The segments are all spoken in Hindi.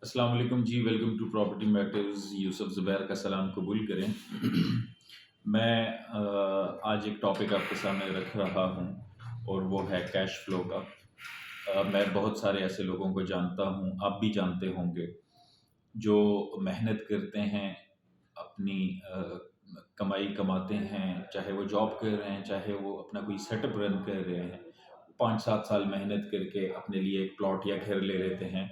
अस्सलाम वालेकुम जी, welcome to property matters. Yusuf Zubair का सलाम कबूल करें। मैं आज एक टॉपिक आपके सामने रख रहा हूँ और वो है कैश फ्लो का। मैं बहुत सारे ऐसे लोगों को जानता हूँ, आप भी जानते होंगे, जो मेहनत करते हैं, अपनी कमाई कमाते हैं, चाहे वो जॉब कर रहे हैं, चाहे वो अपना कोई सेटअप रन कर रहे हैं। 5-7 साल मेहनत करके अपने लिए एक प्लॉट या घर ले लेते हैं,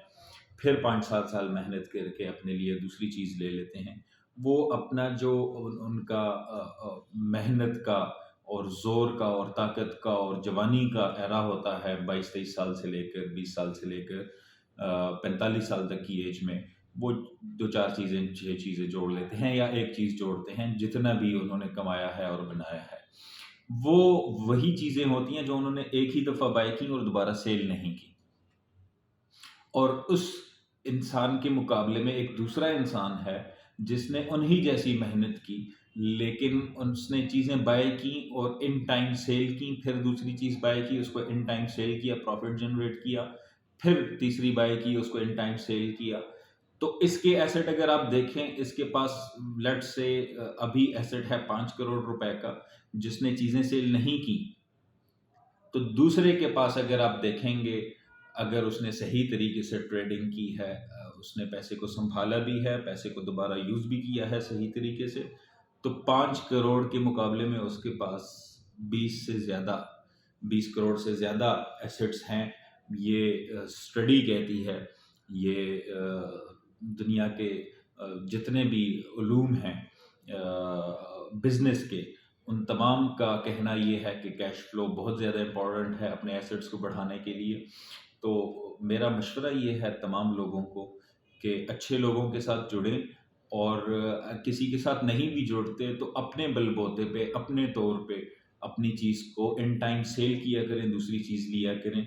फिर 5-7 साल मेहनत करके अपने लिए दूसरी चीज़ ले लेते हैं। वो अपना जो उनका मेहनत का और ज़ोर का और ताकत का और जवानी का एरा होता है 22-23 साल से लेकर 20 साल से लेकर 45 साल तक की एज में, वो 2-4 चीज़ें 6 चीज़ें जोड़ लेते हैं या एक चीज़ जोड़ते हैं, जितना भी उन्होंने कमाया है और बनाया है। वो वही चीज़ें होती हैं जो उन्होंने एक ही दफ़ा बाय की और दोबारा सेल नहीं की। और उस इंसान के मुकाबले में एक दूसरा इंसान है, जिसने उन्हीं जैसी मेहनत की, लेकिन उसने चीज़ें बाय की और इन टाइम सेल की, फिर दूसरी चीज़ बाय की, उसको इन टाइम सेल किया, प्रॉफ़िट जनरेट किया, फिर तीसरी बाय की, उसको इन टाइम सेल किया। तो इसके एसेट अगर आप देखें, इसके पास लेट्स से अभी एसेट है 5 करोड़ रुपए का, जिसने चीज़ें सेल नहीं की। तो दूसरे के पास अगर आप देखेंगे, अगर उसने सही तरीके से ट्रेडिंग की है, उसने पैसे को सँभाला भी है, पैसे को दोबारा यूज़ भी किया है सही तरीके से, तो 5 करोड़ के मुकाबले में उसके पास 20 से ज़्यादा 20 करोड़ से ज़्यादा एसेट्स हैं। ये स्टडी कहती है, ये दुनिया के जितने भी उलूम हैं बिज़नेस के, उन तमाम का कहना ये है कि कैश फ्लो बहुत ज़्यादा इम्पोर्टेंट है अपने एसेट्स को बढ़ाने के लिए। तो मेरा मशवरा ये है तमाम लोगों को कि अच्छे लोगों के साथ जुड़ें और किसी के साथ नहीं भी जुड़ते तो अपने बलबूते पे, अपने तौर पे अपनी चीज़ को इन टाइम सेल किया करें, दूसरी चीज़ लिया करें।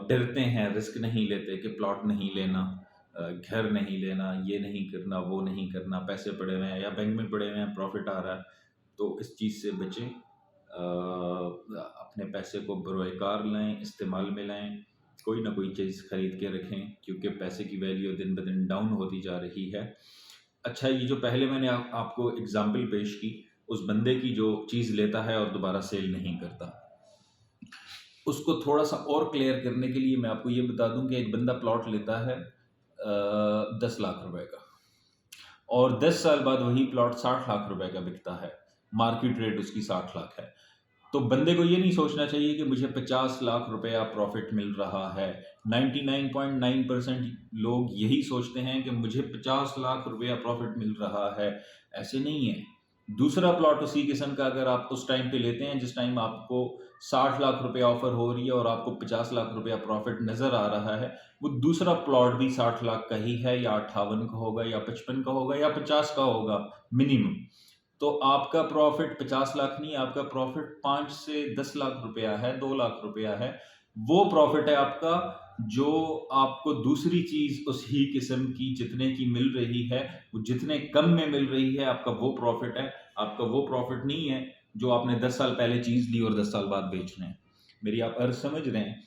डरते हैं, रिस्क नहीं लेते कि प्लॉट नहीं लेना, घर नहीं लेना, ये नहीं करना, वो नहीं करना, पैसे पड़े हुए हैं या बैंक में पड़े हुए हैं, प्रॉफ़िट आ रहा है। तो इस चीज़ से बचें। अपने पैसे को बरोएकार लाएँ, इस्तेमाल में लाएँ, कोई ना कोई चीज़ खरीद के रखें, क्योंकि पैसे की वैल्यू दिन-ब-दिन डाउन होती जा रही है। अच्छा, ये जो पहले मैंने आपको एग्ज़ाम्पल पेश की, उस बंदे की जो चीज़ लेता है और दोबारा सेल नहीं करता। उसको थोड़ा-सा और क्लियर करने के लिए मैं आपको ये बता दूँ कि एक बंदा प्लॉट लेता है 10 लाख रुपए का और 10 साल बाद वही प्लॉट 60 लाख रुपए का बिकता है। मार्केट रेट उसकी 60 लाख है। तो बंदे को ये नहीं सोचना चाहिए कि मुझे 50 लाख रुपया प्रॉफ़िट मिल रहा है। 99.9% लोग यही सोचते हैं कि मुझे 50 लाख रुपया प्रॉफ़िट मिल रहा है। ऐसे नहीं है। दूसरा प्लॉट उसी किस्म का अगर आप उस टाइम पे लेते हैं जिस टाइम आपको 60 लाख रुपया ऑफ़र हो रही है और आपको 50 लाख रुपया प्रॉफ़िट नज़र आ रहा है, वो दूसरा प्लॉट भी 60 लाख का ही है या 58 का होगा या 55 का होगा या 50 का होगा मिनिमम। तो आपका प्रॉफ़िट 50 लाख नहीं, आपका प्रॉफ़िट 5 से 10 लाख रुपया है, 2 लाख रुपया है। वो प्रॉफ़िट है आपका, जो आपको दूसरी चीज़ उस ही किस्म की जितने की मिल रही है, वो जितने कम में मिल रही है, आपका वो प्रॉफ़िट है। आपका वो प्रॉफ़िट नहीं है, जो आपने 10 साल पहले चीज़ ली और 10 साल बाद बेच रहे हैं। मेरी आप अर्ज़ समझ रहे हैं?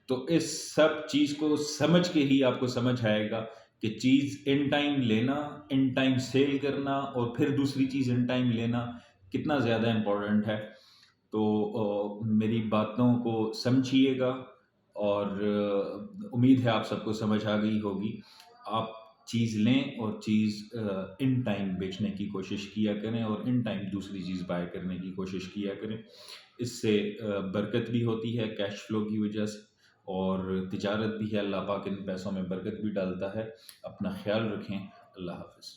तो इस सब चीज़ को समझ के ही आपको समझ आएगा कि चीज़ इन टाइम लेना, इन टाइम सेल करना और फिर दूसरी चीज़ इन टाइम लेना कितना ज़्यादा इम्पोर्टेंट है। तो मेरी बातों को समझिएगा और उम्मीद है आप सबको समझ आ गई होगी। आप चीज़ लें और चीज़ इन टाइम बेचने की कोशिश किया करें और इन टाइम दूसरी चीज़ बाय करने की कोशिश किया करें। इससे बरकत भी होती है कैश फ्लो की वजह से और तिजारत भी है। अल्लाह पाक इन पैसों में बरकत भी डालता है। अपना ख़्याल रखें। अल्लाह हाफ़िज़।